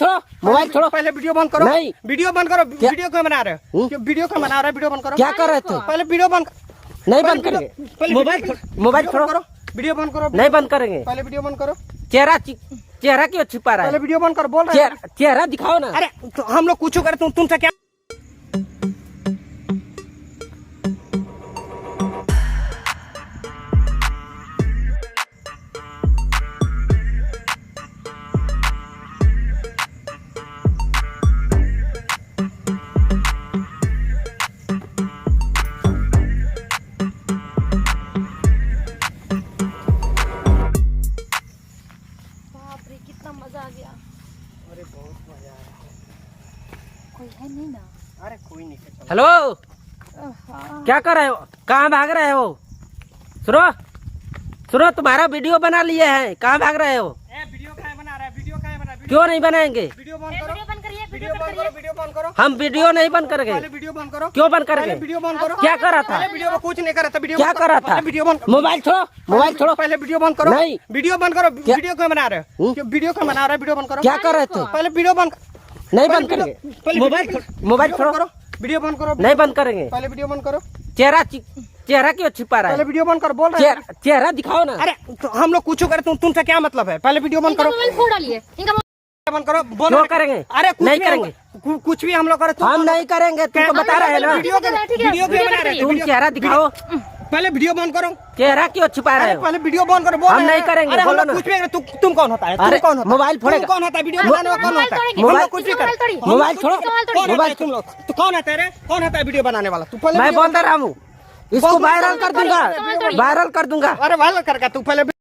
छोड़ो, पहले वीडियो बंद करो। नहीं, वीडियो बंद करो। वीडियो क्यों बना रहे हो? वीडियो क्यों बना रहे हो? वीडियो बंद करो। क्या कर रहे थे? पहले वीडियो बंद नहीं बंद करेंगे। मोबाइल छोड़ो, वीडियो बंद करो। नहीं बंद करेंगे। पहले वीडियो बंद करो। चेहरा क्यों छिपा रहा पहले है? वीडियो बंद करो। बोल रहे हैं चेहरा दिखाओ ना। अरे तो हम लोग कुछ करे तुमसे क्या? कितना मजा आ गया। अरे बहुत मजा आ रहा कोई है नहीं ना? है। अरे कोई नहीं है। हेलो, क्या कर रहे हो? कहाँ भाग रहे हो? सुनो, तुम्हारा वीडियो बना लिए हैं, कहाँ भाग रहे हो? वीडियो क्या बना रहा है? वीडियो क्या बना? क्यों नहीं बनाएंगे? वीडियो बंद करो। बंद करिए, वीडियो बंद करो। वीडियो बंद करो। हम वीडियो नहीं बंद करेंगे। पहले वीडियो बंद करो। क्यों बंद पहले करेंगे? वीडियो बंद करो। क्या कर रहा था? पहले वीडियो में कुछ नहीं कर रहा था। वीडियो क्या कर रहा था? वीडियो बंद। मोबाइल छोड़ो, पहले वीडियो बंद करो। नहीं, वीडियो बंद करो। वीडियो क्यों बना रहे हो? वीडियो क्यों बना रहे हो? वीडियो बंद करो। क्या कर रहे थे? पहले वीडियो बंद नहीं बंद करेंगे। मोबाइल छोड़ो, वीडियो बंद करो। नहीं बंद करेंगे। पहले वीडियो बंद करो। चेहरा क्यों छिपा रहा पहले है? वीडियो बंद करो। बोल रहे हैं चेहरा दिखाओ ना। अरे तो हम लोग कुछ करे तुमसे क्या मतलब है? पहले वीडियो बंद करो। मोबाइल फोड़ डालिए। बंद करो। बोल क्यों करेंगे? अरे नहीं करेंगे। कुछ भी हम लोग करे। हम नहीं करेंगे, तुमको बता रहे हैं ना। वीडियो क्यों बना रहे हो? तुम चेहरा दिखाओ। पहले वीडियो बंद करो। चेहरा क्यों छिपा रहे अरे हो? पहले वीडियो बंद करो। बोल हम रहे नहीं हैं। करेंगे, अरे हम बोलो लोग ना। कुछ भी करे। तुम कौन होता है? अरे, तुम कौन होता है? मोबाइल फोड़ेगा। तुम कौन होता है? वीडियो बनाने वाला कौन होता है? मोबाइल हम लोग कुछ भी करे। मोबाइल छोड़ो। कौन होता है तुम लोग? तो कौन होता है रे? कौन होता है वीडियो बनाने वाला? तू पहले मैं वीडियो बोलता रहा हूँ, इसको वायरल कर दूंगा। वायरल कर दूंगा। अरे वायरल करके तू पहले